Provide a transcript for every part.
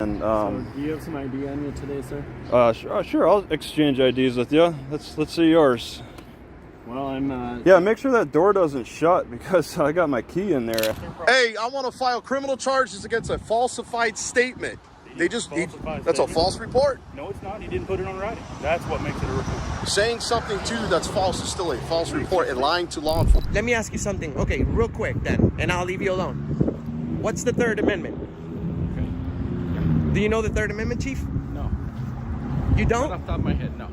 And so do you have some ID on you today, sir? Sure. I'll exchange IDs with you. Let's see yours. Well, I'm. Yeah, make sure that door doesn't shut because I got my key in there. Hey, I want to file criminal charges against a falsified statement. That's a false report. No, it's not. He didn't put it on writing. That's what makes it a report. Saying something to you that's false is still a false report and lying to law enforcement. Let me ask you something. Okay, real quick then, and I'll leave you alone. What's the Third Amendment? Okay. Do you know the Third Amendment, Chief? No. You don't? Not off the top of my head, no.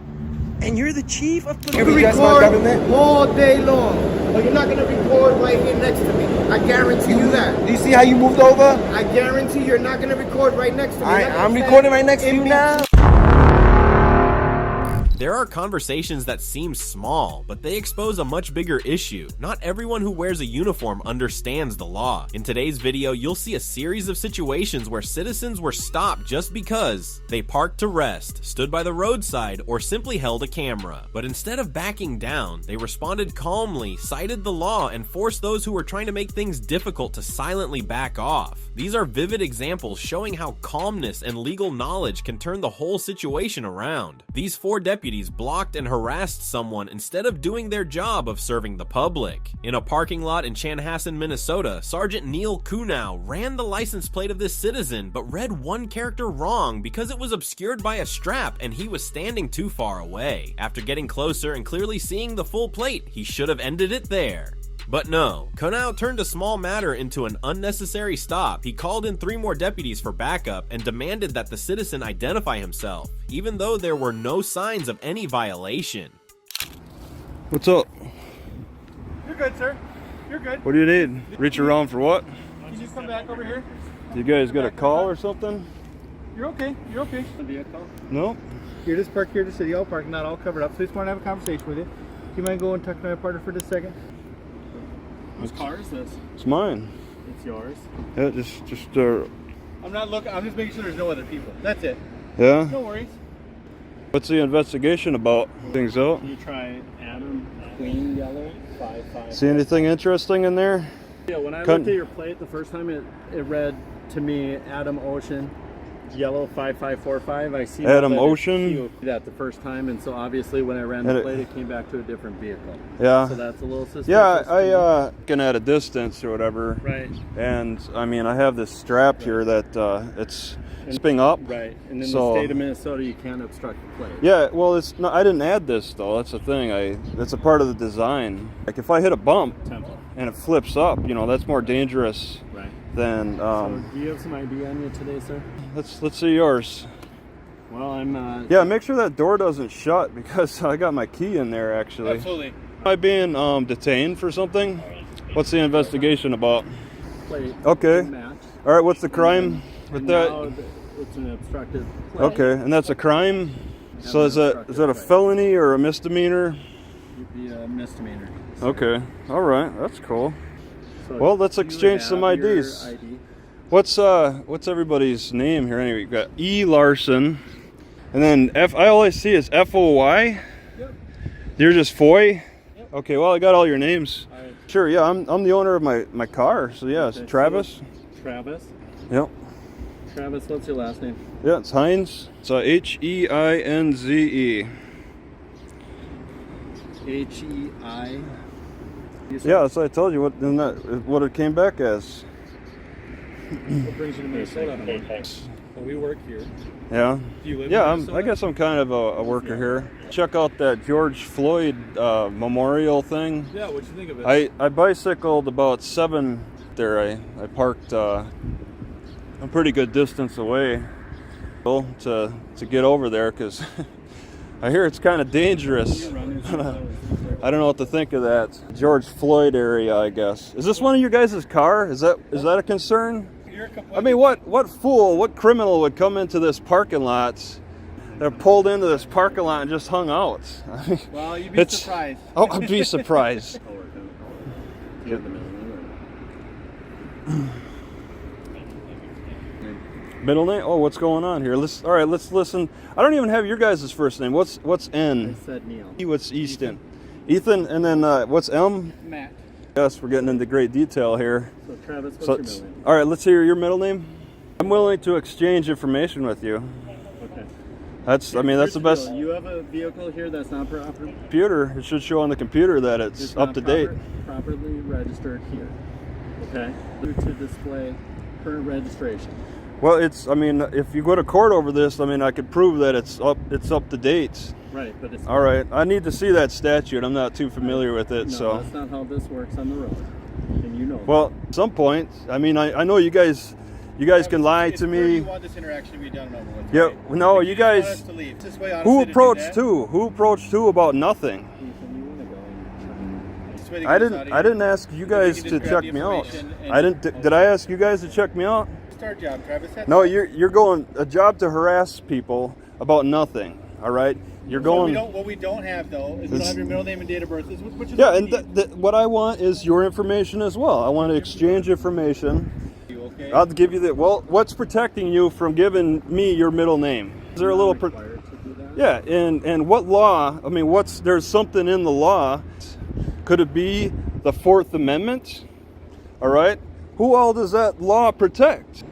And you're the chief of police. You record all day long, but you're not gonna record right here next to me. I guarantee you that. Do you see how you moved over? I guarantee you're not gonna record right next to me. I'm recording right next to you now. There are conversations that seem small, but they expose a much bigger issue. Not everyone who wears a uniform understands the law. In today's video, you'll see a series of situations where citizens were stopped just because they parked to rest, stood by the roadside, or simply held a camera. But instead of backing down, they responded calmly, cited the law, and forced those who were trying to make things difficult to silently back off. These are vivid examples showing how calmness and legal knowledge can turn the whole situation around. These 4 deputies blocked and harassed someone instead of doing their job of serving the public. In a parking lot in Chanhassen, Minnesota, Sergeant Neil Kunow ran the license plate of this citizen but read one character wrong because it was obscured by a strap and he was standing too far away. After getting closer and clearly seeing the full plate, he should have ended it there. But no, Kunow turned a small matter into an unnecessary stop. He called in 3 more deputies for backup and demanded that the citizen identify himself, even though there were no signs of any violation. What's up? You're good, sir. You're good. What do you need? Reach around for what? Can you come back over here? You guys got a call or something? You're okay. You're okay. No? You're just parked here at the city hall parking lot, all covered up. So I just want to have a conversation with you. Do you mind going and talk to my partner for just a second? Whose car is this? It's mine. It's yours. Yeah, just I'm not looking. I'm just making sure there's no other people. That's it. yeah. No worries. What's the investigation about? Things out? Can you try Adam Queen Yellow 55? See anything interesting in there? Yeah, when I looked at your plate the first time, it read to me Adam Ocean Yellow 5545. I see Adam Ocean? that the first time, and so obviously when I ran the plate, it came back to a different vehicle. Yeah. So that's a little suspicious. Yeah, I looking at a distance or whatever. Right. And I mean, I have this strap here that it's spinning up. Right. And in So- the state of Minnesota, you can't obstruct the plate. Yeah, well, it's not. I didn't add this though. That's the thing. That's a part of the design. Like if I hit a bump Temple. and it flips up, that's more dangerous Right. than. So do you have some ID on you today, sir? Let's see yours. Well, I'm. Yeah, make sure that door doesn't shut because I got my key in there actually. Absolutely. Am I being detained for something? What's the investigation about? Plate. Okay. Match. All right. What's the crime with And that? now it's an obstructed plate. Okay, and that's a crime. So an is that a obstructed felony or a misdemeanor? You'd be a misdemeanor. Okay. All right. That's cool. So Well, let's do you exchange some have your IDs. ID? What's everybody's name here anyway? You got E. Larson, and then I always see is FOY. Yep. You're just Foy. Yep. Okay. Well, I got all your names. All right. Sure. Yeah, I'm the owner of my car. So yeah, it's Okay, Travis. Travis. Yep. Travis, what's your last name? Yeah, it's Heinz. It's HEINZE. H-E-I. Yeah, that's what I told you. What it came back as. What brings you to Minnesota? Well, we work here. Yeah. Do you live Yeah, in Minnesota? I guess I'm kind of a worker here. Check out that George Floyd memorial thing. Yeah, what'd you think of it? I bicycled about 7 there. I parked a pretty good distance away to get over there because I hear it's kind of dangerous. I don't know what to think of that. George Floyd area, I guess. Is this one of your guys' car? Is that a concern? I mean, what fool, what criminal would come into this parking lot? They're pulled into this parking lot and just hung out. Well, you'd be surprised. Oh, I'd be surprised. Do you have the middle name? Middle name? Oh, what's going on here? All right, let's listen. I don't even have your guys' first name. What's N? I said Neil. What's Easton? Ethan, and then what's M? Matt. Yes, we're getting into great detail here. So Travis, what's your middle name? All right, let's hear your middle name. I'm willing to exchange information with you. Okay. That's the best. You have a vehicle here that's not proper. Computer. It should show on the computer that it's up to date. Properly registered here. Okay. To display current registration. Well, if you go to court over this, I could prove that it's up to date. Right, but it's all right. I need to see that statute. I'm not too familiar with it, no, so that's not how this works on the road, and you know. Well, at some point, I know you guys can lie to me. You want this interaction to be done and over with, Yeah, right? no, you just want guys. us to leave. This way, Who honestly, to do approached that. who? Who approached who about nothing? This way to get us out of I here. didn't ask you guys can to just grab check the me out. information and- I didn't. Did I ask you guys to check me out? It's our job, Travis. That's No, all. you're going a job to harass people about nothing. All right, you're going. What we don't have though is we don't have your middle name and date of birth, which is Yeah, what we and need. what I want is your information as well. I want to exchange information. You okay? I'll give you that. Well, what's protecting you from giving me your middle name? Is there a little? required to do that? Yeah, and what law? There's something in the law. Could it be the Fourth Amendment? All right. Who all does that law protect?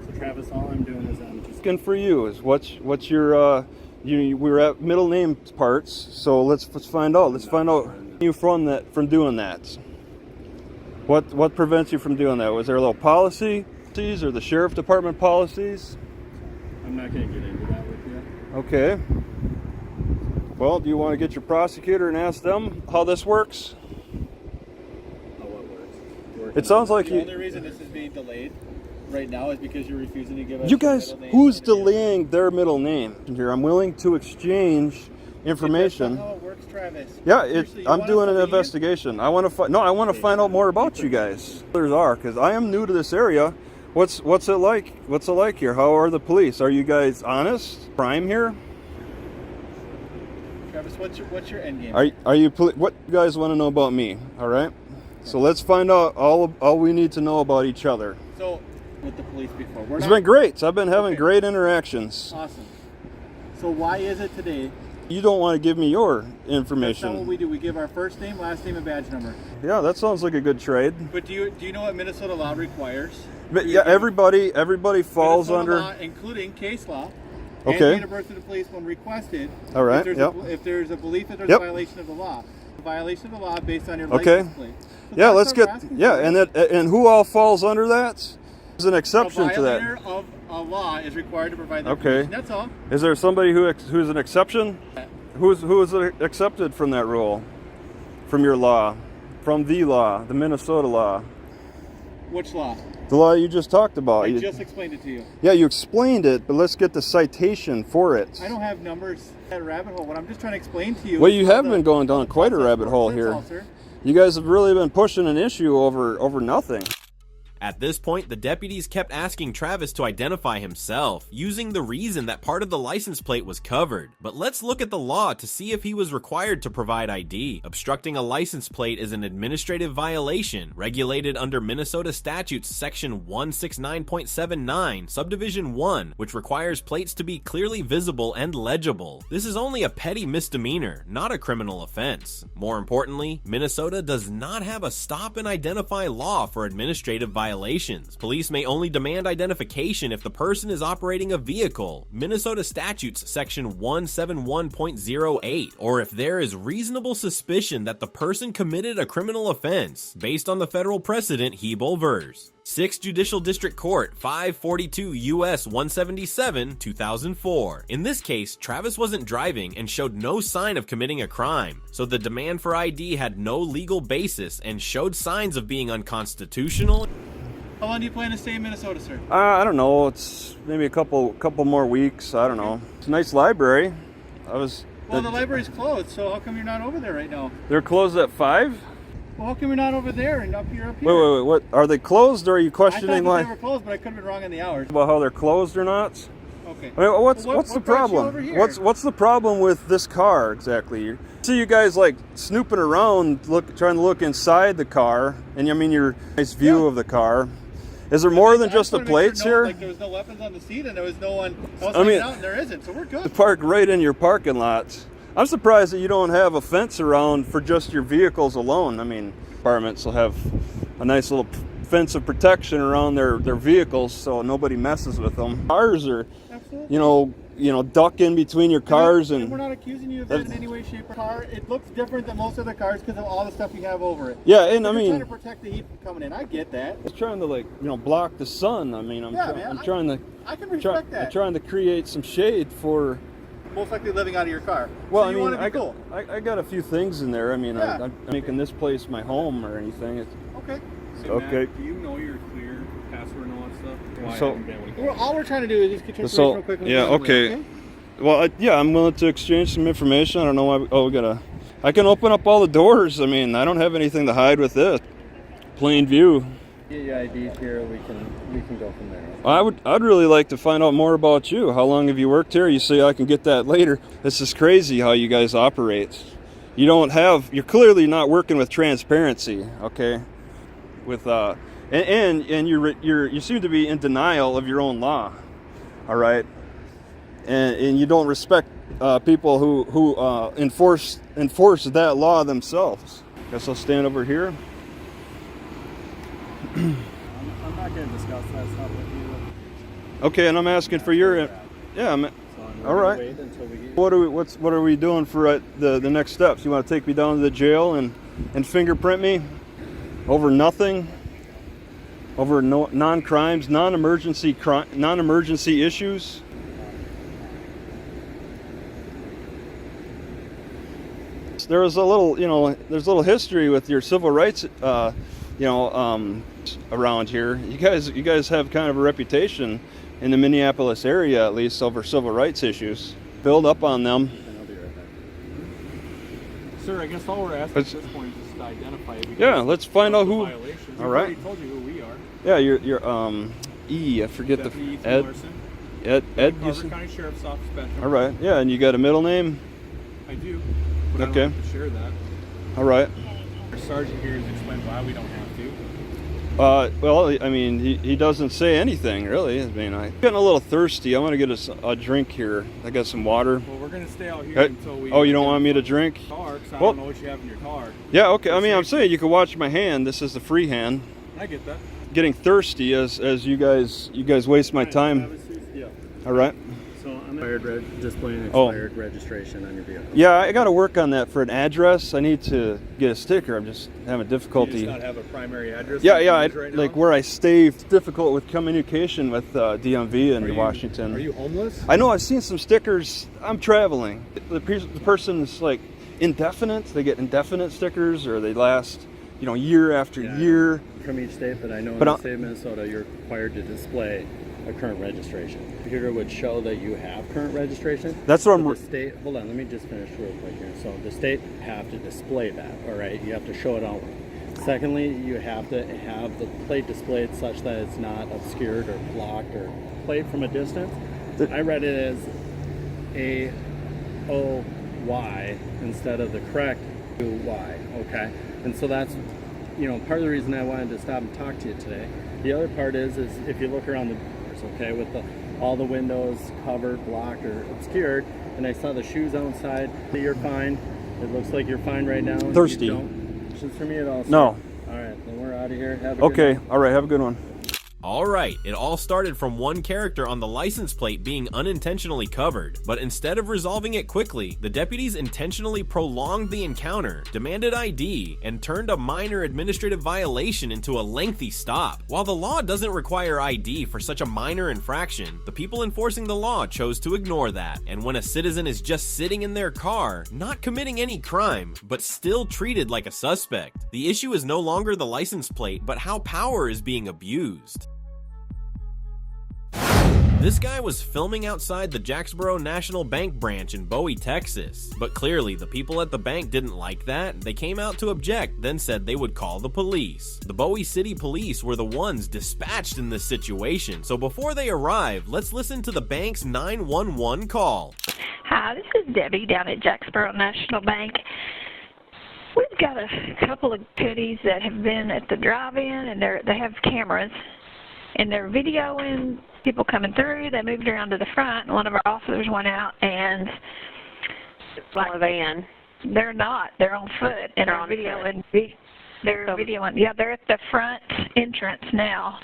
So Travis, all I'm doing is I'm just Asking for you is what's your we were at middle name parts, so let's find out. Let's find out you from doing that. What prevents you from doing that? Was there a little policies or the sheriff department policies? I'm not going to get into that with you. Okay. Well, do you want to get your prosecutor and ask them how this works? How what works? It sounds like The you. only reason this is being delayed right now is because you're refusing to give us You your guys, middle name who's and your- delaying their middle name here? I'm willing to exchange That's information. not how it works, Travis. Yeah, Seriously, you I'm want doing us an to leave? investigation. I want to find out more about you guys. Others are, because I am new to this area. What's it like? What's it like here? How are the police? Are you guys honest? Crime here? Travis, what's your end game? Are you? What you guys want to know about me? All right. So let's find out all we need to know about each other. So, with the police before, we're It's not been great. I've been having Okay. great interactions. awesome. So why is it today? You don't want to give me your That's not what information. we do. We give our first name, last name, and badge number. Yeah, that sounds like a good trade. But do you know what Minnesota law requires? But yeah, everybody falls Minnesota under. law, including case law. Okay. And date of birth of the police when requested. All right, If there's a belief that there's Yep. a violation of the law, a violation of the law based on your Okay. license plate. So Yeah, that's let's what get. we're asking Yeah, for. and who all falls under that? There's an exception A to that. violator of a law is required to provide that Okay. information. That's all. Is there somebody who's an exception? Who is accepted from that rule? From your law? From the law, the Minnesota law? Which law? The law you just talked about. I You- just explained it to you. yeah, you explained it, but let's get the citation for it. I don't have numbers at a rabbit hole. What I'm just trying to explain to you. Well, is you how have the- been going down how the quite a process rabbit hole works. That's here. all, sir. You guys have really been pushing an issue over nothing. At this point, the deputies kept asking Travis to identify himself, using the reason that part of the license plate was covered. But let's look at the law to see if he was required to provide ID. Obstructing a license plate is an administrative violation, regulated under Minnesota statutes section 169.79, subdivision 1, which requires plates to be clearly visible and legible. This is only a petty misdemeanor, not a criminal offense. More importantly, Minnesota does not have a stop and identify law for administrative violations. Police may only demand identification if the person is operating a vehicle, Minnesota statutes section 171.08, or if there is reasonable suspicion that the person committed a criminal offense, based on the federal precedent Hebel vs. 6th Judicial District Court, 542 U.S. 177, 2004. In this case, Travis wasn't driving and showed no sign of committing a crime, so the demand for ID had no legal basis and showed signs of being unconstitutional. How long do you plan to stay in Minnesota, sir? I don't know. It's maybe a couple more weeks. I don't know. It's a nice library. Well, the library's closed, so how come you're not over there right now? They're closed at 5? Well, how come you're not over there and up here? Up here? Wait. What? Are they closed, or are you I thought questioning that why they were closed, but I could have been wrong on the hours. about how they're closed or not? Okay. I mean, what's Well, the what brought you over problem? here? What's the problem with this car exactly? See you guys like snooping around, trying to look inside the car, and I mean your nice view of the car. Is there more than I just the wanted to make plates sure here? Like there was no weapons on the seat, and there was no one else I mean- hanging out, and there isn't, so we're good. Park right in your parking lot. I'm surprised that you don't have a fence around for just your vehicles alone. I mean, apartments will have a nice little fence of protection around their vehicles so nobody messes with them. Cars are, Absolutely. you know, duck in between your cars And we're not accusing you of that in any way, shape, or car. It looks different than most other cars because of all the stuff you have over it. Yeah, and You're I mean, trying to protect the heat from coming in. I get that. it's trying to, like, you know, block the sun. I mean, I'm trying to. I can respect that. I'm trying to create some shade for. Most likely living out of your car. Well, so you I mean, want to be cool. I got a few things in there. I mean, Yeah. I'm making this place my home or anything. Okay. So Okay. Matt, do you know your clear password and all that stuff? Why So- I haven't been able to get All we're trying to do is just get your information So, real quick. and yeah, we'll go okay. away, Well, yeah, I'm willing to exchange some information. I don't know why. Oh, we gotta. I can open up all the doors. I mean, I don't have anything to hide with this. Plain view. Get your IDs here. We can go from there. I'd really like to find out more about you. How long have you worked here? You say I can get that later. This is crazy how you guys operate. You don't have. You're clearly not working with transparency. Okay. With and you seem to be in denial of your own law. All right. And you don't respect people who enforce that law themselves. Guess I'll stand over here. I'm not going to discuss that stuff with you. Okay, and I'm asking for your. Yeah, I'm. So I'm All right. Wait until we get What are we doing for the next steps? You want to take me down to the jail and fingerprint me over nothing, over non-crimes, non-emergency issues? There was a little, there's a little history with your civil rights, around here. You guys have kind of a reputation in the Minneapolis area, at least, over civil rights issues. Build up on them. and I'll be right back. Sir, I guess all we're asking at this point is just to identify it. Yeah, let's find out who. Violations. All right. We've already told you who we are. Yeah, you're I forget Deputy Ethan Ed. Larson, Ed. You Carver said? County Sheriff's Office Special. All right. Yeah, and you got a middle name. I do. But I Okay. don't have to share that. All right. Our sergeant here has explained why we don't have to. Well, I mean, he doesn't say anything really. I mean, I'm getting a little thirsty. I want to get a drink here. I got some water. Well, we're going to stay out here Hey, until we... oh, you don't want me to drink? Car, 'cause I Well- don't know what you have in your car. Yeah. Okay. I mean, I'm saying you can watch my hand. This is the free hand. I get that. Getting thirsty as you guys waste my time. Yeah. All right. So I'm displaying Oh. expired registration on your vehicle. Yeah, I got to work on that for an address. I need to get a sticker. I'm just having difficulty. You just not have a primary address? Yeah, you yeah. use right now? Like where I stay, it's difficult with communication with DMV in Washington. Are you homeless? I know I've seen some stickers. I'm traveling. The person's like indefinite. They get indefinite stickers, or they last, year after year. From each state, but I know But in the state of Minnesota, you're required to display a current registration. The computer would show that you have current registration. That's what But I'm. the state, hold on, let me just finish real quick here. So the state have to display that, all right? You have to show it outward. Secondly, you have to have the plate displayed such that it's not obscured or blocked or played from a distance. I read it as A-O-Y instead of the correct U-Y, okay? And so that's, part of the reason I wanted to stop and talk to you today. The other part is if you look around the doors, okay, with all the windows covered, blocked, or obscured, and I saw the shoes outside, you're fine. It looks like you're fine right now. Thirsty. You don't questions for me at all, sir? No. All right, then we're out of here. Have a good Okay. night. All right. Have a good one. Alright, it all started from one character on the license plate being unintentionally covered, but instead of resolving it quickly, the deputies intentionally prolonged the encounter, demanded ID, and turned a minor administrative violation into a lengthy stop. While the law doesn't require ID for such a minor infraction, the people enforcing the law chose to ignore that, and when a citizen is just sitting in their car, not committing any crime, but still treated like a suspect, the issue is no longer the license plate, but how power is being abused. This guy was filming outside the Jacksboro National Bank branch in Bowie, Texas. But clearly, the people at the bank didn't like that. They came out to object, then said they would call the police. The Bowie City Police were the ones dispatched in this situation. So before they arrived, let's listen to the bank's 911 call. Hi, this is Debbie down at Jacksboro National Bank. We've got a couple of kiddies that have been at the drive-in, and they have cameras, and they're videoing people coming through. They moved around to the front, and one of our officers went out and Like a van. they're not. They're on foot, and they're videoing They're videoing. Yeah, they're at the front entrance now.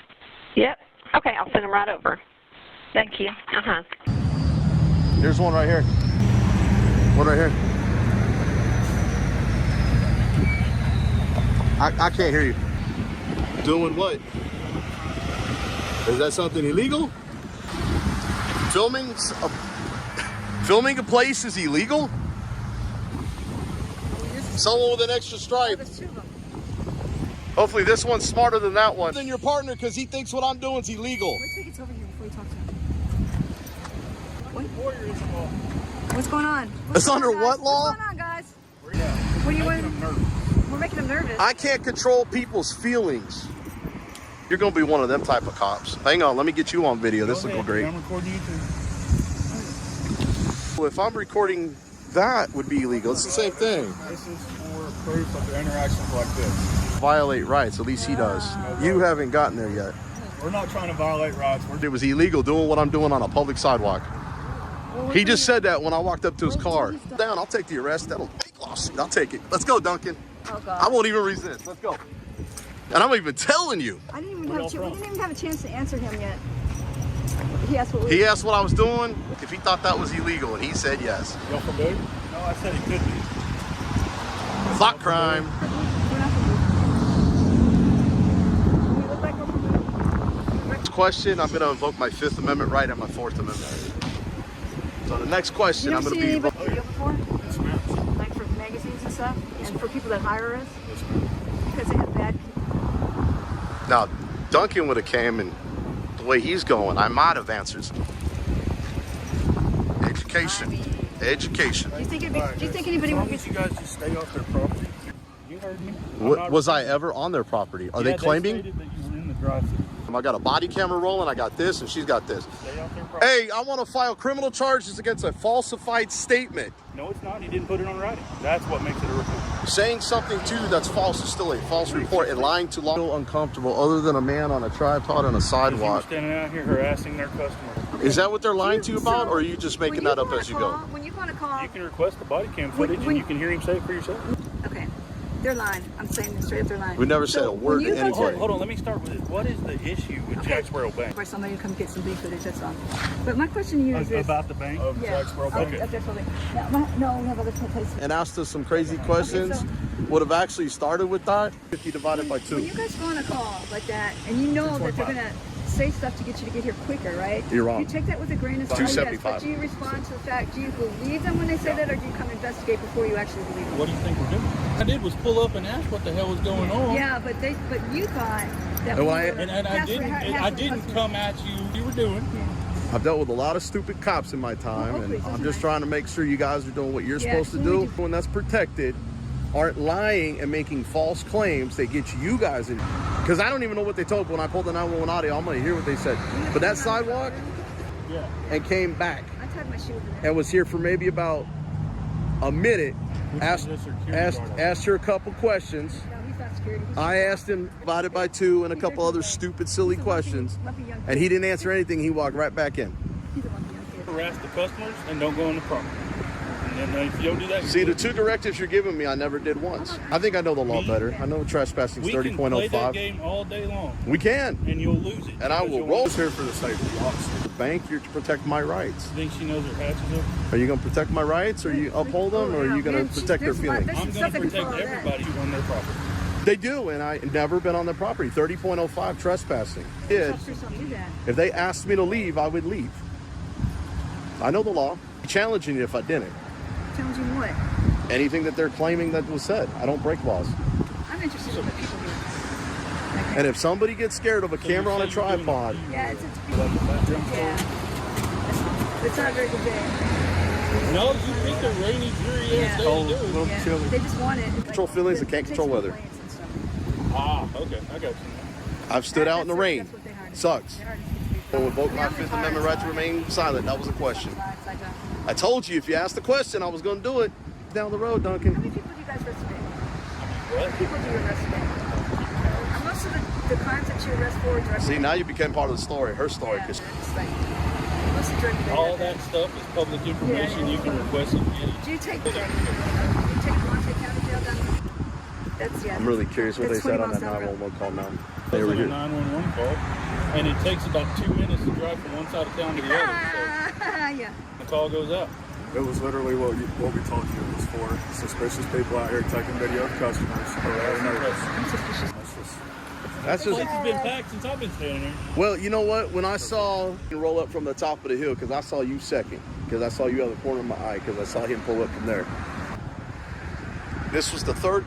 Yep. Okay, I'll send them right over. Thank you. Uh-huh. Here's one right here. One right here. I can't hear you. Doing what? Is that something illegal? Filming a place is illegal? Someone with an extra stripe. Hopefully this one's smarter than that one. Than your partner, because he thinks what I'm doing is illegal. Let's take it over here before you talk to him. What's going on? It's under what law? What's going on, guys? What do you want? We're making them nervous. I can't control people's feelings. You're gonna be one of them type of cops. Hang on, let me get you on video. This will go great. I'm recording you too. Well, if I'm recording, that would be illegal. It's the same thing. This is for proof of the interactions like this. Violate rights, at least he does. You haven't gotten there yet. We're not trying to violate rights. It was illegal doing what I'm doing on a public sidewalk. He just said that when I walked up to his car. Down, I'll take the arrest. That'll take lawsuit. I'll take it. Let's go, Duncan. Oh, God. I won't even resist. Let's go. And I'm even telling you. We didn't even have a chance to answer him yet. He asked what He asked what I was doing, if he thought that was illegal, and he said yes. Y'all from Boone? No, I said it could be. Thought crime. Next question, I'm going to invoke my 5th Amendment right and my 4th Amendment right. So the next question, I'm going to be... video before? Yes, ma'am. Like for magazines and stuff? And for people that hire us? Yes, ma'am. Because they have bad people. Now, Duncan would have came, and the way he's going, I might have answered some. Education. Education. Do you think anybody would get... You guys just stay off their property. You heard me. Was I ever on their property? Are they claiming? They stated that you were in the drive-thru. I got a body camera rolling, I got this, and she's got this. Stay off their property. Hey, I want to file criminal charges against a falsified statement. No, it's not. He didn't put it on writing. That's what makes it a report. Saying something to you that's false is still a false report, and lying to law. Feel uncomfortable other than a man on a tripod on a You were sidewalk. standing out here harassing their customers. Is that what they're lying to you about, or are you just making that up as you go? When you want to call... You can request the body cam footage and you can hear him say it for yourself. Okay. They're lying. I'm saying this straight up, they're lying. We never said a word to anybody. Hold on, let me start with it. What is the issue with Jack Sparrow Bank? For somebody to come get some bank footage, that's all. But my question to you is this. About the bank of Jack Sparrow Bank? Okay. No, we have other places. And asked us some crazy questions. Would have actually started with that 50 divided by 2. When you guys go on a call like that, and you know that they're going to say stuff to get you to get here quicker, right? You're wrong. You take that with a grain of salt. Yes, but do you respond to the fact, do you believe them when they say that, or do you come investigate before you actually believe them? What do you think we're doing? I did was pull up and ask what the hell was going on. Yeah, but you thought that I didn't come at you. You were doing. I've dealt with a lot of stupid cops in my time, and I'm just trying to make sure you guys are doing what you're supposed to do. When that's protected, aren't lying and making false claims that get you guys in. Because I don't even know what they told when I pulled the 911 audio. I'm going to hear what they said. But that sidewalk and came back and was here for maybe about a minute. Asked her a couple questions. I asked him divided by 2 and a couple other stupid, silly questions. And he didn't answer anything. He walked right back in. Harass the customers and don't go on the property. And then if you don't do that, see, the 2 directives you're giving me, I never did once. I think I know the law better. I know trespassing is 30.05. We can play that game all day long. We can. And you'll lose it. And I will roll here for the safety of the officer. Bank, you're to protect my rights. You think she knows her hatches up? Are you going to protect my rights, or are you uphold them, or are you going to protect their feelings? I'm going to protect everybody who's on their property. They do, and I never been on their property. 30.05 trespassing. If they asked me to leave, I would leave. I know the law. I'm challenging you if I didn't. Challenging what? Anything that they're claiming that was said. I don't break laws. I'm interested in the people here. Okay. And if somebody gets scared of a camera on a tripod. Yeah, it's not a very good day. No, you picked a rainy, dreary ass day to do it. They just want it. Control feelings, they can't control weather. Okay, I got you. I've stood out in the rain. Sucks. I will invoke my 5th Amendment right to remain silent. That was a question. I told you if you asked the question, I was going to do it. Down the road, Duncan. How many people do you guys arrest today? How many people do you arrest today? Most of the crimes that you arrest for are see, now you became part of the story, her story. Yeah, all that stuff is public information. You can request it. Do you take Monte County jail down? That's, yeah. I'm really curious what they that's said 20 on that miles down the road. 911 call now. They were here. 911 call, and it takes about 2 minutes to drive from one side of town to the other. Yeah. So the call goes out. It was literally what we told you it was for. Suspicious people out here taking video of customers. That's just. It's been packed since I've been standing here. Well, you know what? When I saw you roll up from the top of the hill, because I saw you second, because I saw you out of the corner of my eye, because I saw him pull up from there. This was the third.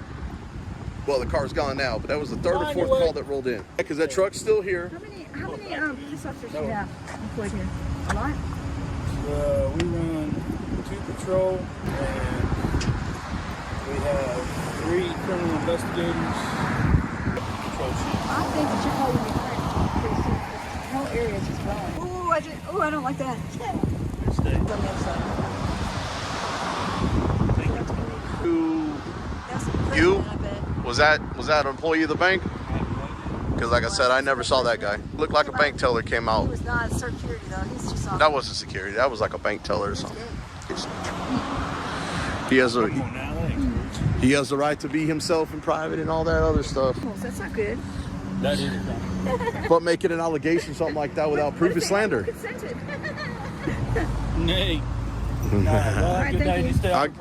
Well, the car's gone now, but that was the third or fourth call that rolled in. Because that truck's still here. How many police officers do you have employed here? A lot? We run 2 patrol, and we have 3 criminal investigators. Patrol chief. I think that you're probably pretty soon. The whole area is just growing. Ooh, I don't like that. You? Was that an employee of the bank? Because like I said, I never saw that guy. Looked like a bank teller came out. He was not security though. He's just That wasn't security. That was like a bank teller or something. He has the right to be himself in private and all that other stuff. Oh, that's not good. That is. But making an allegation, something like that, without proof is slander. Consented. Nay.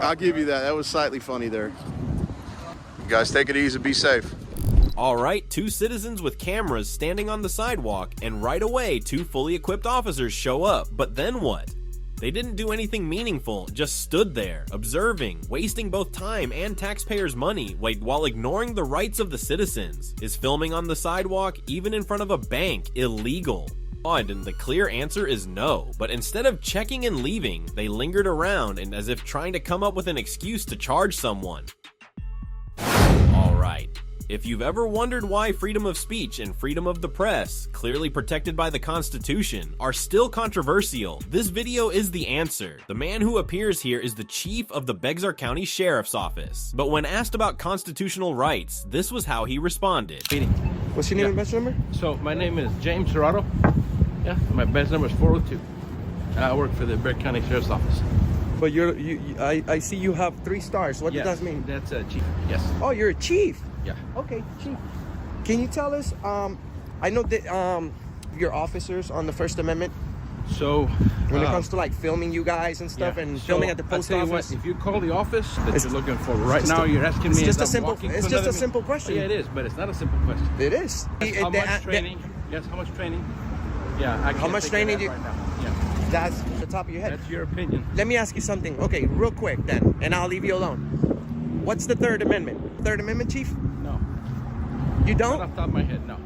I'll give you that. That was slightly funny there. You guys take it easy. Be safe. Alright, 2 citizens with cameras standing on the sidewalk, and right away 2 fully equipped officers show up. But then what? They didn't do anything meaningful, just stood there, observing, wasting both time and taxpayers' money while ignoring the rights of the citizens. Is filming on the sidewalk, even in front of a bank, illegal? And the clear answer is no, but instead of checking and leaving, they lingered around and as if trying to come up with an excuse to charge someone. Alright. If you've ever wondered why freedom of speech and freedom of the press, clearly protected by the Constitution, are still controversial, this video is the answer. The man who appears here is the chief of the Bexar County Sheriff's Office. But when asked about constitutional rights, this was how he responded. What's your name and badge number? So my name is James Serrato. Yeah, my badge number is 402. I work for the Bexar County Sheriff's Office. But I see you have 3 stars. What does that mean? That's a chief. Yes. Oh, you're a chief. Yeah. Okay, chief. Can you tell us? I know that your officers on the First Amendment. So when it comes to like filming you guys and stuff, and filming at the post office. What, if you call the office that you're looking for right now, you're asking me. It's just a simple question. Yeah, it is, but it's not a simple question. It is. How much training? Yes. How much training? Yeah. I can't how much training do you? Right now. Yeah. That's the top of your head. That's your opinion. Let me ask you something. Okay, real quick then, and I'll leave you alone. What's the Third Amendment? Third Amendment, Chief? No. You don't? Not off the top of my head, no.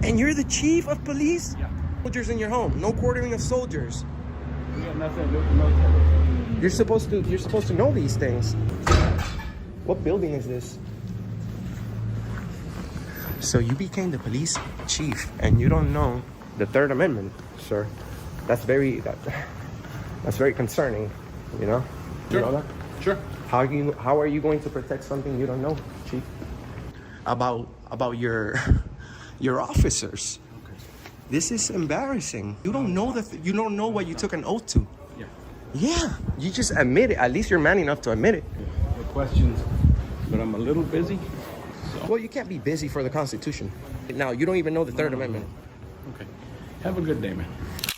And you're the chief of police? Yeah. Soldiers in your home. No quartering of soldiers. We got nothing to do with military. You're supposed to know these things. What building is this? So you became the police chief and you don't know the Third Amendment, sir. That's very concerning, you know? Sure. You know that? Sure. How are you going to protect something you don't know, Chief? About your officers. Okay. This is embarrassing. You don't know you don't know what you took an oath to. Yeah. Yeah. You just admit it. At least you're man enough to admit it. The questions, but I'm a little busy. So. Well, you can't be busy for the Constitution. Now you don't even know the Third Amendment. Okay. Have a good day, man.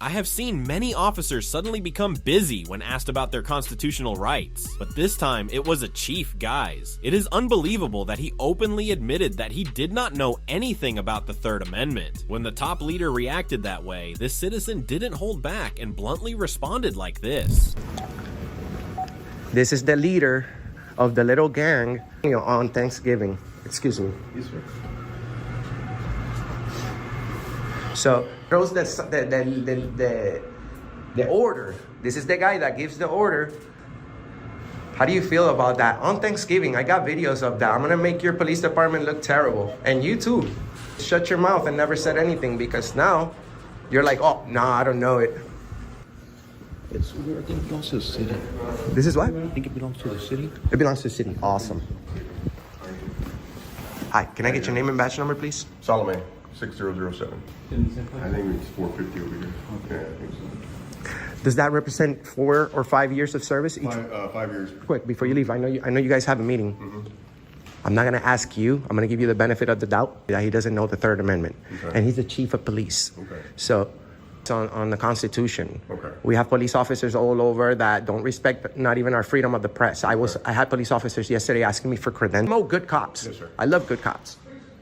I have seen many officers suddenly become busy when asked about their constitutional rights, but this time it was a chief, guys. It is unbelievable that he openly admitted that he did not know anything about the Third Amendment. When the top leader reacted that way, this citizen didn't hold back and bluntly responded like this. This is the leader of the little gang on Thanksgiving. Excuse me. Yes, sir. So throws the order. This is the guy that gives the order. How do you feel about that? On Thanksgiving, I got videos of that. I'm gonna make your police department look terrible. And you too. Shut your mouth and never said anything because now you're like, oh, nah, I don't know it. I think it belongs to the city. This is what? I think it belongs to the city. It belongs to the city. Awesome. Hi, can I get your name and badge number, please? Solomon, 6007. I think it's 450 over here. Okay, I think so. Does that represent 4 or 5 years of service each? 5 years. Quick, before you leave, I know you guys have a meeting. I'm not gonna ask you. I'm gonna give you the benefit of the doubt that he doesn't know the Third Amendment. Okay. And he's the chief of police. Okay. So it's on the Constitution. Okay. We have police officers all over that don't respect not even our freedom of the press. I had police officers yesterday asking me for credentials. Good cops. Yes, sir. I love good cops.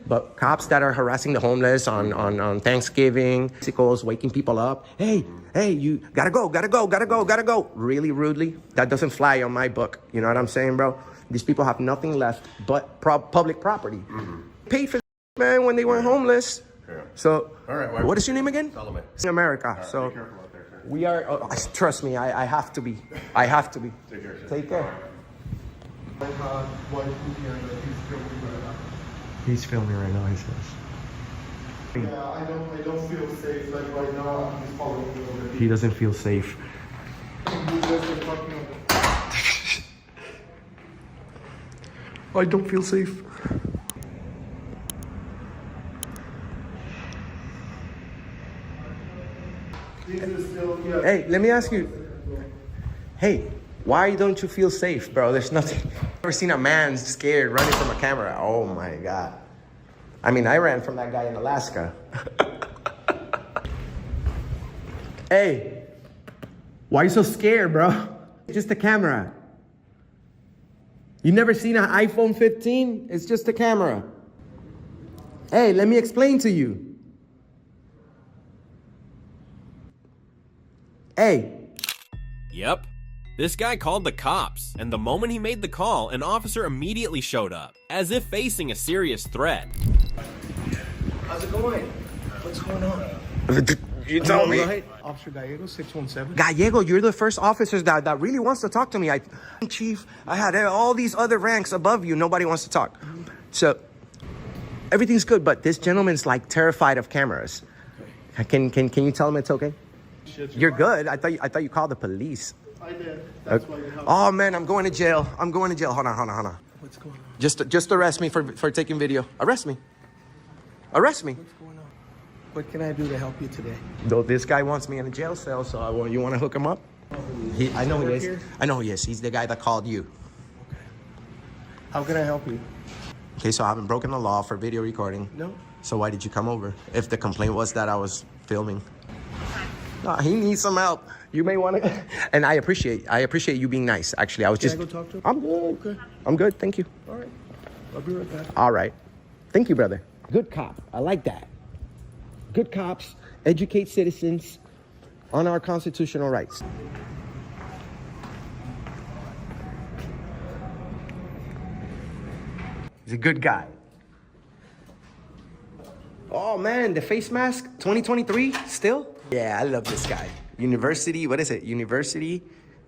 But cops that are harassing the homeless on Thanksgiving, bicycles, waking people up. Hey, you gotta go. Really rudely. That doesn't fly on my book. You know what I'm saying, bro? These people have nothing left but public property. Mm-hmm. Paid for man when they were homeless. Yeah. So, all right, what is your name again? Solomon. In America. Right, so, be careful out there, sir. We are, trust me, I have to be. I have to be. Take care, sir. Take care. He's filming right now, he says. Yeah, I don't feel safe. Like right now, I'm just following you over here. He doesn't feel safe. I don't feel safe. Hey, let me ask you. Hey, why don't you feel safe, bro? There's nothing. I've never seen a man scared running from a camera. Oh my God. I mean, I ran from that guy in Alaska. Hey, why are you so scared, bro? It's just a camera. You never seen an iPhone 15? It's just a camera. Hey, let me explain to you. Hey. Yep. This guy called the cops, and the moment he made the call, an officer immediately showed up, as if facing a serious threat. How's it going? What's going on? You tell me. Right? Officer Gallego, 617. Gallego, you're the first officer that really wants to talk to me. Chief, I had all these other ranks above you. Nobody wants to talk. So, everything's good, but this gentleman's like terrified of cameras. Okay. Can you tell him it's okay? You're good. I thought you called the police. I did. That's why you helped. Oh man, I'm going to jail. Hold on. What's going on? Just arrest me for taking video. Arrest me. What's going on? What can I do to help you today? Though this guy wants me in a jail cell, so you want to hook him up? I know who he is. Here? I know who he is. He's the guy that called you. Okay. How can I help you? Okay, so I haven't broken the law for video recording. No. So why did you come over? If the complaint was that I was filming. No, he needs some help. You may want to, and I appreciate you being nice. Actually, I was just. Can I go talk to him? I'm good. Okay. I'm good. Thank you. All right. I'll be right back. All right. Thank you, brother. Good cop. I like that. Good cops educate citizens on our constitutional rights. He's a good guy. Oh man, the face mask, 2023 still? Yeah, I love this guy. University, what is it? University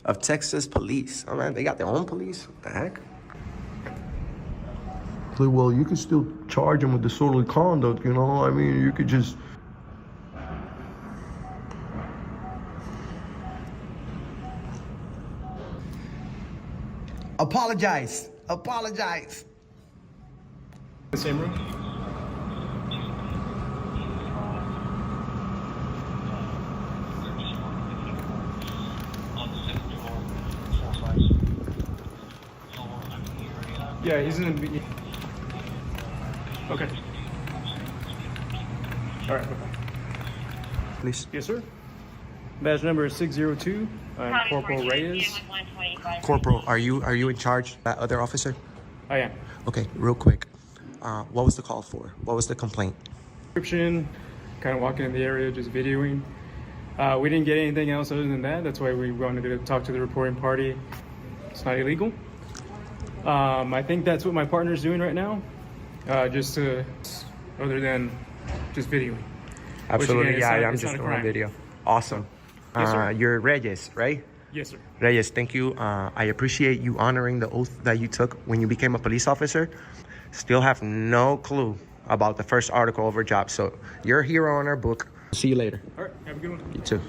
of Texas Police. Oh man, they got their own police? What the heck? Well, you can still charge him with disorderly conduct, you know? I mean, you could just... Apologize. The same room? Yeah, he's in the... Okay. All right, okay. Please. Yes, sir. Badge number is 602. I'm Corporal Reyes. Corporal, are you in charge? That other officer? I am. Okay, real quick. What was the call for? What was the complaint? Description, kind of walking in the area, just videoing. We didn't get anything else other than that. That's why we wanted to talk to the reporting party. It's not illegal. I think that's what my partner's doing right now. Just to, other than just videoing. Absolutely, Which, again, I'm just doing video. Awesome. Yes, sir. You're Reyes, right? Yes, sir. Reyes, thank you. I appreciate you honoring the oath that you took when you became a police officer. Still have no clue about the first article of your job. So you're a hero on our book. See you later. All right, have a good one. You too.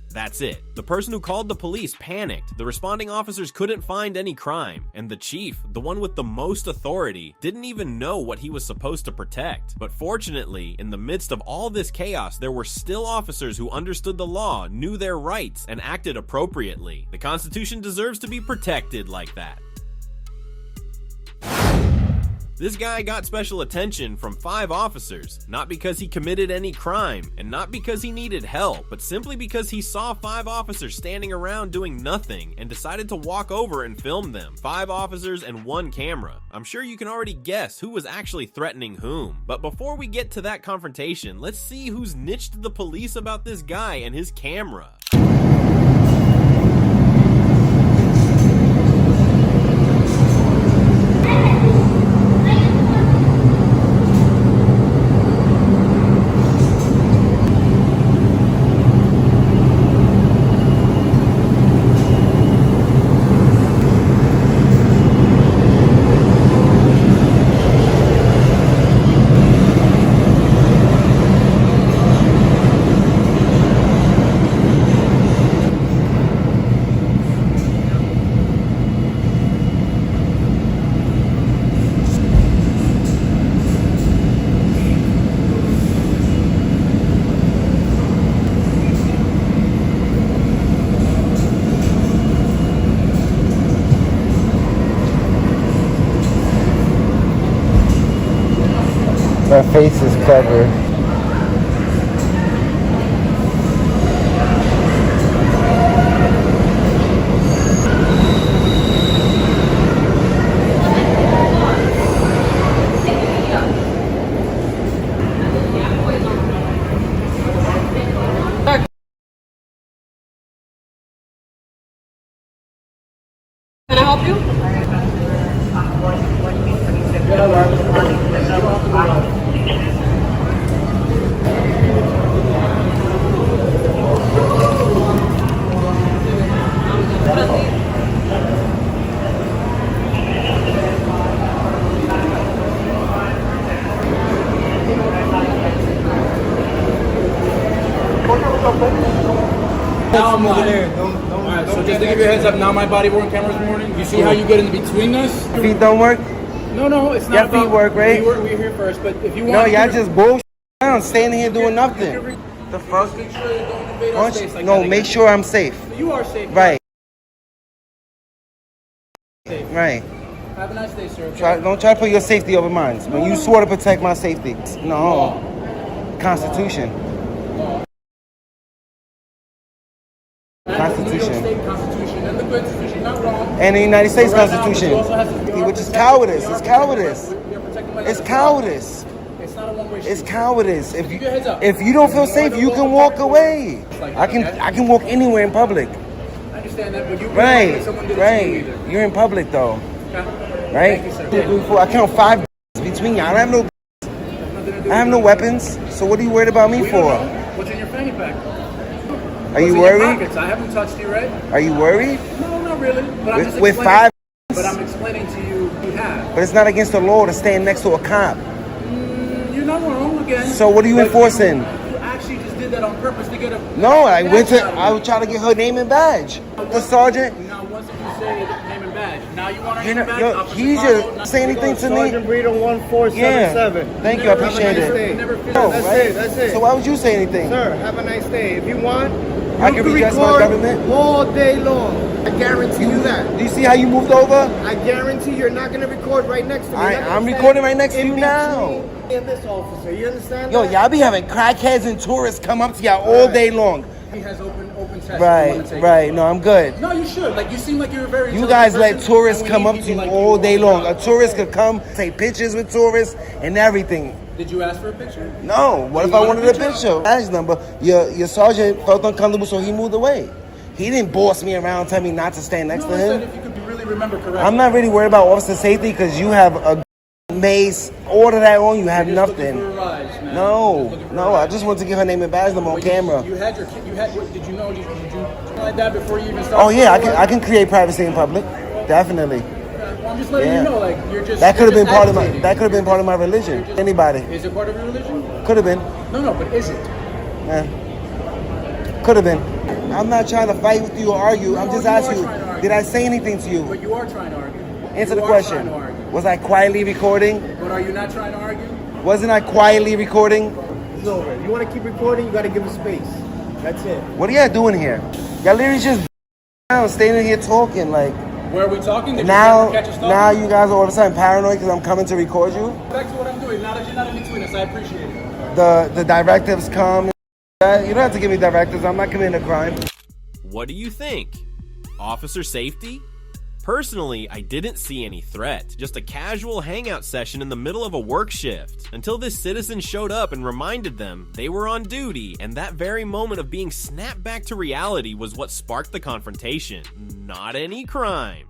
That's it. The person who called the police panicked. The responding officers couldn't find any crime. And the chief, the one with the most authority, didn't even know what he was supposed to protect. But fortunately, in the midst of all this chaos, there were still officers who understood the law, knew their rights, and acted appropriately. The Constitution deserves to be protected like that. This guy got special attention from 5 officers, not because he committed any crime, and not because he needed help, but simply because he saw 5 officers standing around doing nothing and decided to walk over and film them. 5 officers and 1 camera. I'm sure you can already guess who was actually threatening whom. But before we get to that confrontation, let's see who's snitched the police about this guy and his camera. My face is covered. Can I help you? Now I'm over there. Alright, so just to give you a heads up, now my body worn cameras in the morning. You see how you get in between us? Feet don't work? No, it's not your about... feet work, right? We're here first, but if you want... No, y'all just bullshit around, standing here doing nothing. The fuck? Make sure you don't invade our space like no, that make again. sure I'm safe. You are safe. Right. Safe. Right. Have a nice day, sir. Okay? Don't try to put your safety over mine. When you swore to protect my safety. No. Constitution. Constitution. New York State Constitution and the Constitution, not wrong. And the United States But right now, Constitution. you also have to- Which is cowardice. It's cowardice. You're protecting my It's life. cowardice. It's not a one-way street. It's cowardice. Keep your heads up. If you don't feel safe, you can walk away. I can walk anywhere in public. I understand that, but you Right. like someone did it to you either. You're in public though. Okay? Right? Thank you, sir. I count 5 between y'all. I have no weapons. So what are you worried about me We don't for? know. What's in your fanny pack? Are you What's in your worried? pockets? I haven't touched you, right? Are you worried? No, not really. But I'm just With explaining- 5? But I'm explaining to you, you have. But it's not against the law to stand next to a cop. You're not wrong again. So what are you but enforcing? You actually just did that on purpose to get a. No, I went to. badge out of I you. was trying to get her name and badge. The sergeant. Now, once you say name and badge, now you want to You're name and not, badge. yo, Officer he Carlo, just not- say anything to me. Sergeant Brito 1477. Yeah. Thank you. I appreciate it. No, That's right? it. That's it. So why would you say anything? Sir, have a nice day. If you want, I you can can redress my record government? all day long. I guarantee you that. Do you see how you moved over? I guarantee you're not going to record right next to me. You're not gonna I'm stand recording right next to in you now. between me and this officer. You understand Yo, that? y'all be having crackheads and tourists come up to y'all all day long. He has open session. Right. No, I'm good. No, you should. Like, you seem like you're a very. You intelligent guys let person, tourists and we come need up to people you like all you day on the long. job. A tourist could come, take pictures with tourists and everything. Did you ask for a picture? No. What if I wanted a picture? Badge number. Your sergeant felt uncomfortable, so he moved away. He didn't boss me around, tell me not to stand next No, to I said him. if you could really remember correctly. I'm not really worried about officer safety because you have a mace. Order that on, you have nothing. No. I just want to get her name and badge number on camera. You had what, did you know? Did you like that before you even started? Oh yeah, I can create privacy in public. Definitely. Well, I'm just letting you know, like you're just. That could have you're been just part of my. agitating. That could have been part of my religion. Anybody. Is it part of your religion? Could have been. No, but is it? Could have been. I'm not trying to fight with you or argue. I'm just asking you. Did I say anything to you? But you are trying to argue. Answer the You are question. trying to argue. Was I quietly recording? But are you not trying to argue? Wasn't I quietly recording? It's over. If you want to keep recording, you got to give it space. That's it. What are y'all doing here? Y'all literally just around, standing here talking like. Where are we talking? Did Now, you catch us talking? now you guys are all of a sudden paranoid because I'm coming to record you. Back to what I'm doing. Now that you're not in between us, I appreciate it. The directives come. You don't have to give me directives. I'm not committing a crime. What do you think? Officer safety? Personally, I didn't see any threat, just a casual hangout session in the middle of a work shift, until this citizen showed up and reminded them they were on duty, and that very moment of being snapped back to reality was what sparked the confrontation, not any crime.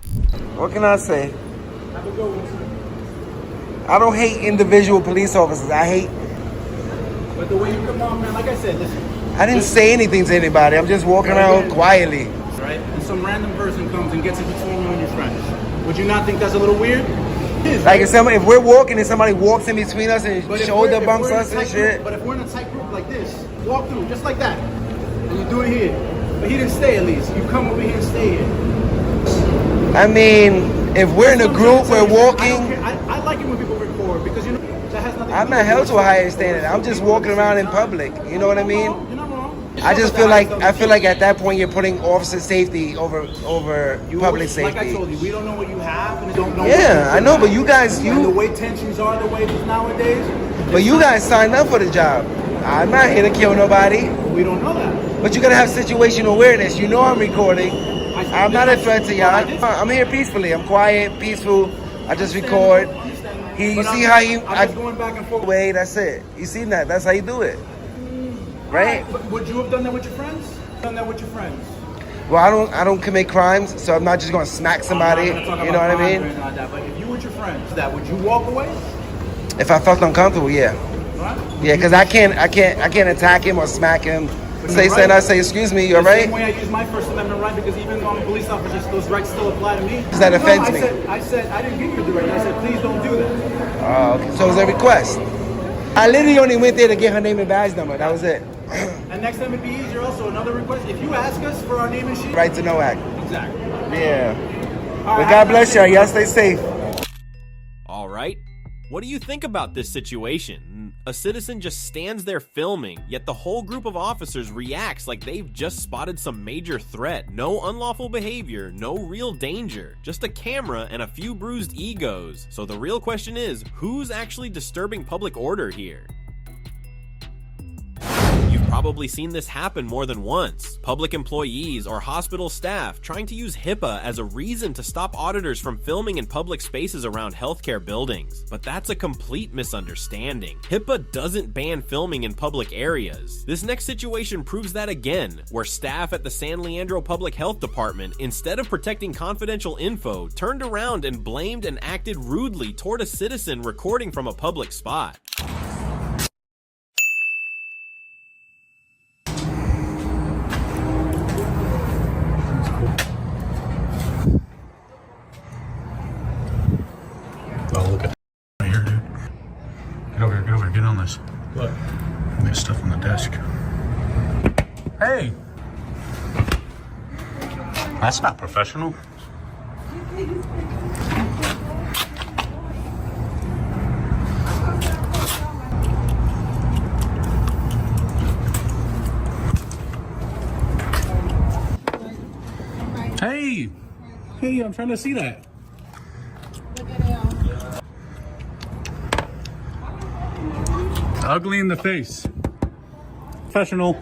What can I say? I don't hate individual police officers. I hate... But the way you come on, man, like I said, listen. I didn't say anything to anybody. I'm just walking around quietly. Right? And some random person comes and gets in between you and your friends. Would you not think that's a little weird? Like if we're walking and somebody walks in between us and shoulder bumps us and shit. But if we're in a tight group like this, walk through just like that, and you do it here. But he didn't stay at least. You come over here and stay here. I mean, if we're in a group, we're walking. I like it when people record because you know that has nothing. I'm not held to a higher standard. I'm just walking around in public. You know what I mean? I just feel like at that point you're putting officer safety over public safety. Like I told you, we don't know what you have and don't know. Yeah, I know, but you guys, and the way tensions are the way it is nowadays. But you guys signed up for the job. I'm not here to kill nobody. We don't know that. But you gotta have situational awareness. You know I'm recording. I'm not a threat to y'all. I'm here peacefully. I'm quiet, peaceful. I just record. You see how I going back and forth. Wait, that's it. You see that? That's how you do it. Right? But would you have done that with your friends? Done that with your friends? Well, I don't commit crimes, so I'm not just gonna smack somebody. You know what I mean? But if you with your friends, would you walk away? If I felt uncomfortable, yeah. Right? Yeah, because I can't attack him or smack him. Say something, I say, excuse me, you're right. The same way I use my First Amendment right, because even though I'm a police officer, those rights still apply to me. Does that offend me? I said I didn't give you the right. I said please don't do that. Oh, okay. So it was a request. I literally only went there to get her name and badge number. That was it. And next time it'd be easier. Also, another request: if you ask us for our name and sheet. Right to know act. Exactly. Yeah. But God bless y'all. Y'all stay safe. All right. What do you think about this situation? A citizen just stands there filming, yet the whole group of officers reacts like they've just spotted some major threat. No unlawful behavior, no real danger, just a camera and a few bruised egos. So the real question is, who's actually disturbing public order here? You've probably seen this happen more than once. Public employees or hospital staff trying to use HIPAA as a reason to stop auditors from filming in public spaces around healthcare buildings. But that's a complete misunderstanding. HIPAA doesn't ban filming in public areas. This next situation proves that again, where staff at the San Leandro Public Health Department, instead of protecting confidential info, turned around and blamed and acted rudely toward a citizen recording from a public spot. Oh, look at that right here, dude. Get over here, get on this. What? There's stuff on the desk. Hey! That's not professional. Hey! Hey, I'm trying to see that. Ugly in the face. Professional.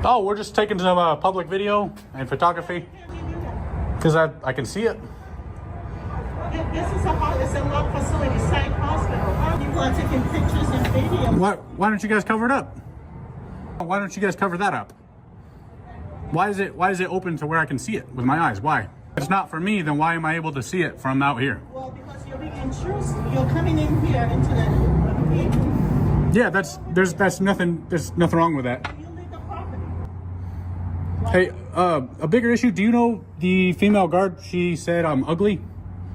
Oh, we're just taking some public video and photography. Because I can see it. This is a love facility, site hospital. People are taking pictures and videos. Why don't you guys cover it up? Why don't you guys cover that up? Why is it open to where I can see it with my eyes? Why? If it's not for me, then why am I able to see it from out here? Well, because you're being intrusive. You're coming in here into the yeah, there's nothing wrong with that. Hey, a bigger issue, do you know the female guard, she said I'm ugly?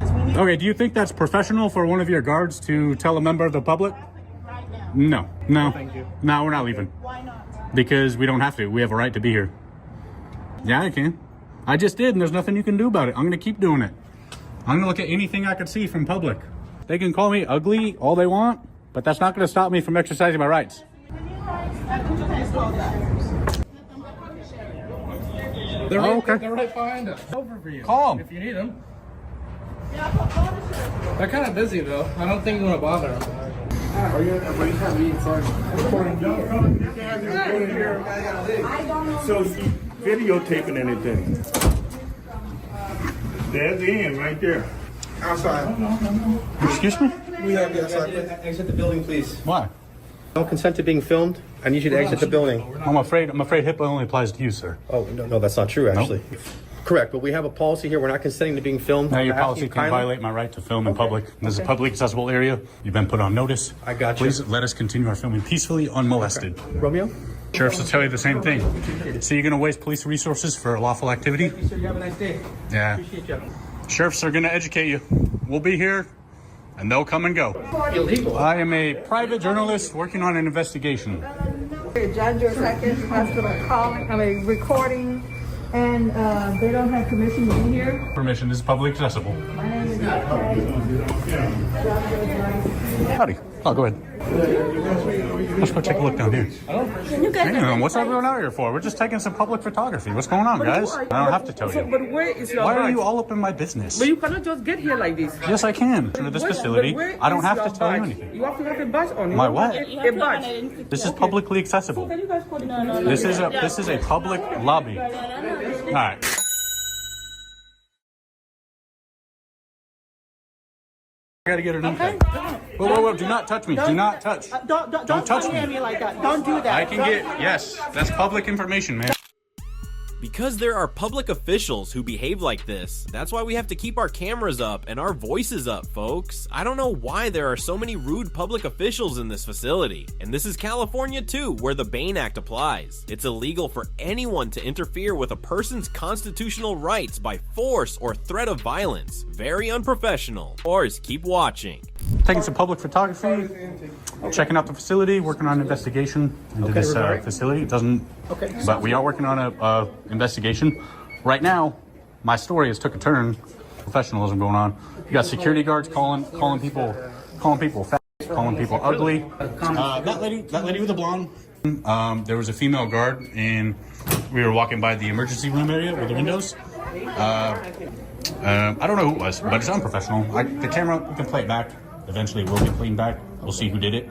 Okay, do you think that's professional for one of your guards to tell a member of the public? No. Thank you. No, we're not leaving. Why not? Because we don't have to. We have a right to be here. Yeah, I can. I just did, and there's nothing you can do about it. I'm going to keep doing it. I'm going to look at anything I could see from public. They can call me ugly all they want, but that's not going to stop me from exercising my rights. They're Oh, right, okay. they're right behind us. Over for you. Call 'em. If you need them. They're kind of busy though. I don't think you want to bother them. Are you can't be inside. So you videotaping anything? There's the end right there. Outside. Excuse me? We have the outside. Exit the building, please. Why? Don't consent to being filmed. I need you to exit the building. I'm afraid HIPAA only applies to you, sir. Oh, no, that's not true, actually. Correct, but we have a policy here. We're not consenting to being filmed. Now, your I'm asking policy you can kindly- violate my right to film in public. This is a publicly accessible area. You've been put on notice. I got you. Please let us continue our filming peacefully, unmolested. Romeo? Sheriffs will tell you the same thing. So you're going to waste police resources for a lawful activity? Thank you, sir. You have a nice day. Yeah. Appreciate you. Sheriffs are going to educate you. We'll be here, and they'll come and go. Illegal. I am a private journalist working on an investigation. John Joe Second Hospital calling, recording, and they don't have permission to be here. Permission is publicly accessible. My name is Patty. Howdy. Oh, go ahead. Let's go take a look down here. You guys Hang on, what's everyone out here for? We're just taking some public photography. What's going on, guys? I don't have to tell you. But where is your Why are badge? you all up in my business? But you cannot just get here like this. Yes, I can. To this facility, I don't have to tell you anything. You have to have a badge on. My what? A badge. This is publicly accessible. Can you guys put it This is a public lobby. All right. I gotta get her name tag. Whoa, do not touch me. Do not touch. Don't touch come me. near me like that. Don't do that. I can get, yes, that's public information, man. Because there are public officials who behave like this, that's why we have to keep our cameras up and our voices up, folks. I don't know why there are so many rude public officials in this facility. And this is California too, where the Bain Act applies. It's illegal for anyone to interfere with a person's constitutional rights by force or threat of violence. Very unprofessional. Or keep watching. Taking some public photography, checking out the facility, working on an investigation into this facility. It doesn't, but we are working on a investigation. Right now, my story has took a turn. Professionalism going on. You got security guards calling people fat, calling people ugly. That lady with the blonde. There was a female guard, and we were walking by the emergency room area with the windows. I don't know who it was, but it's unprofessional. The camera, we can play it back. Eventually, it will be cleaned back. We'll see who did it.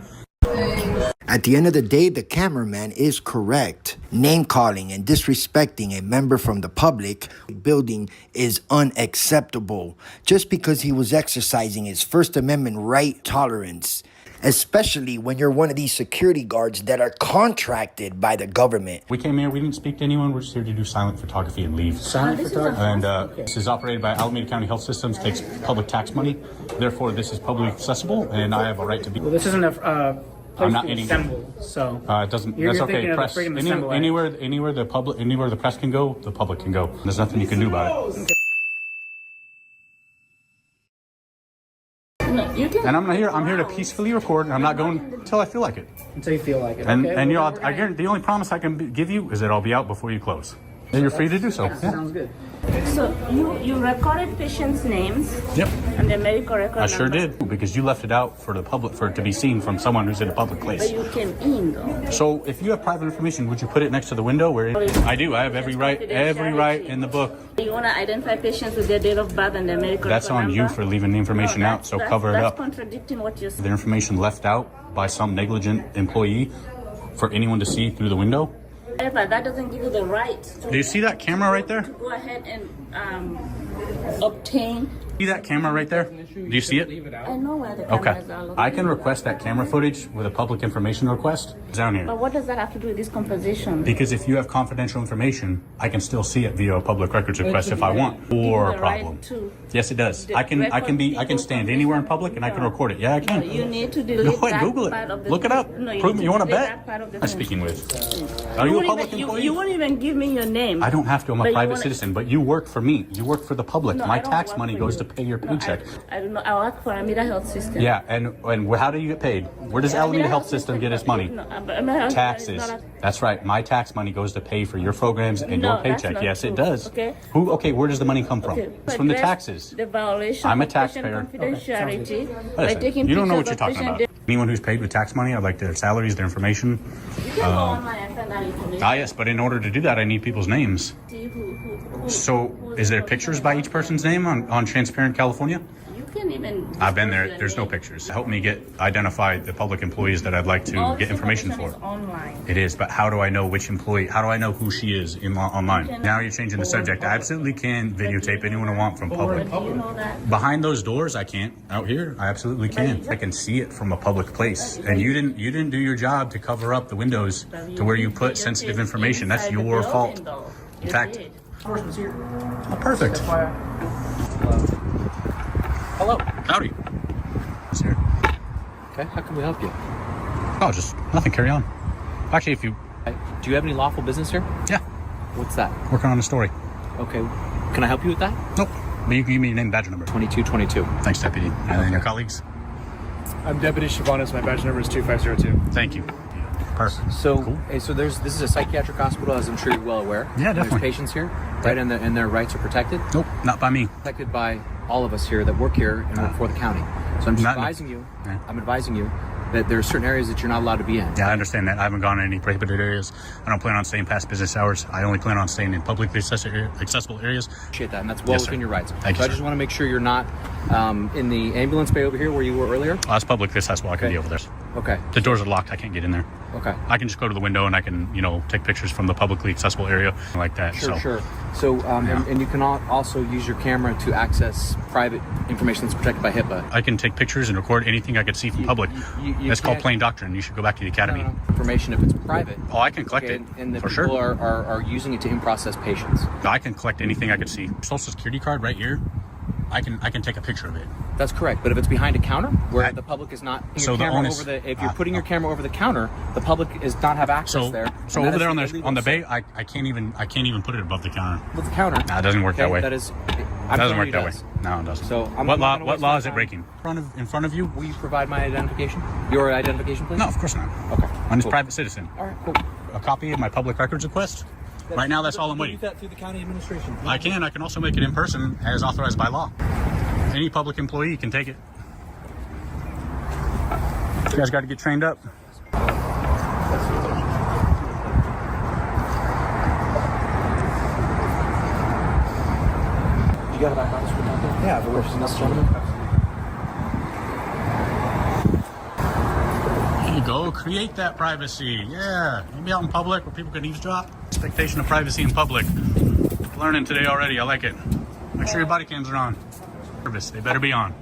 At the end of the day, the cameraman is correct. Name-calling and disrespecting a member from the public building is unacceptable. Just because he was exercising his First Amendment right, tolerance, especially when you're one of these security guards that are contracted by the government. We came here, we didn't speak to anyone. We're just here to do silent photography and leave. Silent photography? And this is operated by Alameda County Health Systems, takes public tax money. Therefore, this is publicly accessible, and I have a right to be. Well, this isn't a place I'm not to eating assemble, so it doesn't. you're That's thinking okay. of the Press Freedom Assembly Act. anywhere the press can go, the public can go. There's nothing you can do about it. No, you can. And I'm here to peacefully record, and I'm not going until I feel like it. Until you feel like it. And okay, and well, I guarantee the only promise I can give you is that I'll be out before you close. And you're free to do so. Yeah. Sounds good. So you recorded patients' names. Yep. And the medical record I sure number. did, because you left it out for the public, for it to be seen from someone who's in a public place. But you came in though. So if you have private information, would you put it next to the window where I do? I have every right in the book. You want to identify patients with their date of birth and their medical That's record on you number? for leaving the information out, so cover it up. That's contradicting what you're saying. The information left out by some negligent employee for anyone to see through the window. But that doesn't give you the right to Do you see that camera right there? go ahead and obtain. See that camera right there? Do you see it? I know where the Okay. cameras are located. I can request that camera footage with a public information request. It's down here. But what does that have to do with this composition? Because if you have confidential information, I can still see it via a public records request if I want, or a problem. Yes, it does. I can stand anywhere in public and I can record it. Yeah, I can. You need to delete No, that Google part it. of the Look it up. No, Prove me. You want to delete bet? that part of the I'm thing. speaking with. Are you a public employee? You won't even give me your name. I don't have to. I'm But a you private wanna- citizen, but you work for me. You work for the public. No, I My don't tax work money for goes you. to pay your No, paycheck. I don't know. I work for Alameda Health System. Yeah, and how do you get paid? Where does Alameda Health System get its money? No, Alameda Health Taxes. is not That's right. My tax money goes to pay for your programs and No, your that's paycheck. not Yes, true. it does. Okay. Okay, where does the money come from? Okay. It's from the Address taxes. The violation I'm a of patient taxpayer. confidentiality by Listen, taking you don't know what pictures you're of talking about. patient Anyone who's paid with tax money, I'd like their salaries, their information. You can go online and find that information. Yes, but in order to do that, I need people's names. See who So, is there pictures by each person's name on Transparent California? You can even. I've been there. There's no pictures. Help me identify the public employees that I'd like to get information for. Is online. It is, but how do I know which employee? How do I know who she is online? Now you're changing the subject. I absolutely can videotape anyone I want from public. Do you know that? Behind those doors, I can't. Out here, I absolutely can. I can see it from a public place. And you didn't do your job to cover up the windows to where you put sensitive information. That's your fault. In fact, oh, perfect. Hello. Howdy. It's here. Okay, how can we help you? Oh, just nothing. Carry on. Actually, if you... Do you have any lawful business here? Yeah. What's that? Working on a story. Okay. Can I help you with that? Nope. But you can give me your name and badge number. 2222. Thanks, Deputy. And then your colleagues? I'm Deputy Chavanis. My badge number is 2502. Thank you. Perfect. So, cool. This is a psychiatric hospital, as I'm sure you're well aware. Yeah, definitely. There's patients here, right? And their rights are protected? Nope, not by me. Protected by all of us here that work here and work for the county. So I'm just advising you. Yeah. I'm advising you that there are certain areas that you're not allowed to be in. Yeah, I understand that. I haven't gone to any prohibited areas. I don't plan on staying past business hours. I only plan on staying in publicly accessible areas. Appreciate that, and that's well within your rights. Thank you, I just want to make sure you're not in the ambulance bay over here where you were earlier. Oh, that's publicly accessible. I can be over there. Okay. The doors are locked. I can't get in there. Okay. I can just go to the window and I can, take pictures from the publicly accessible area like that. Sure. So, and you can also use your camera to access private information that's protected by HIPAA. I can take pictures and record anything I could see from public. That's called plain doctrine. You should go back to the academy. Information if it's private. Oh, I can collect it. And the for people sure. are using it to in-process patients. No, I can collect anything I could see. Social Security card right here. I can take a picture of it. That's correct. But if it's behind a counter where the public is not if you're putting your camera over the counter, the public is not have access there. So over there on the bay, I can't even put it above the counter. With the counter. No, it doesn't work that way. That is. It doesn't work that way. No, it doesn't. So what law is it breaking? In front of you? Will you provide my identification? Your identification, please? No, of course not. Okay. I'm just a private citizen. All right, cool. A copy of my public records request? Right now, that's all I'm waiting. Do that through the county administration. I can also make it in person as authorized by law. Any public employee can take it. You guys got to get trained up. You got a background screen out there? Yeah, I've worked in this gentleman. There you go. Create that privacy. Yeah. Maybe out in public where people can eavesdrop. Expectation of privacy in public. Learning today already. I like it. Make sure your body cams are on. They better be on.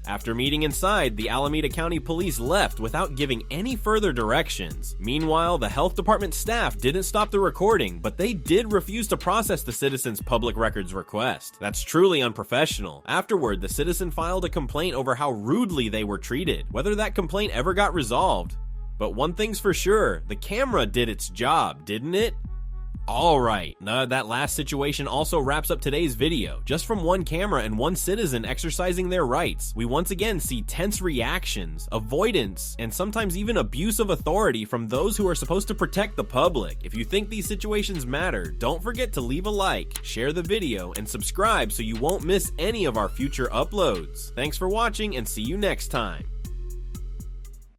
After meeting inside, the Alameda County Police left without giving any further directions. Meanwhile, the health department staff didn't stop the recording, but they did refuse to process the citizen's public records request. That's truly unprofessional. Afterward, the citizen filed a complaint over how rudely they were treated. Whether that complaint ever got resolved. But one thing's for sure, the camera did its job, didn't it? Alright, that last situation also wraps up today's video. Just from one camera and one citizen exercising their rights, we once again see tense reactions, avoidance, and sometimes even abuse of authority from those who are supposed to protect the public. If you think these situations matter, don't forget to leave a like, share the video, and subscribe so you won't miss any of our future uploads. Thanks for watching and see you next time.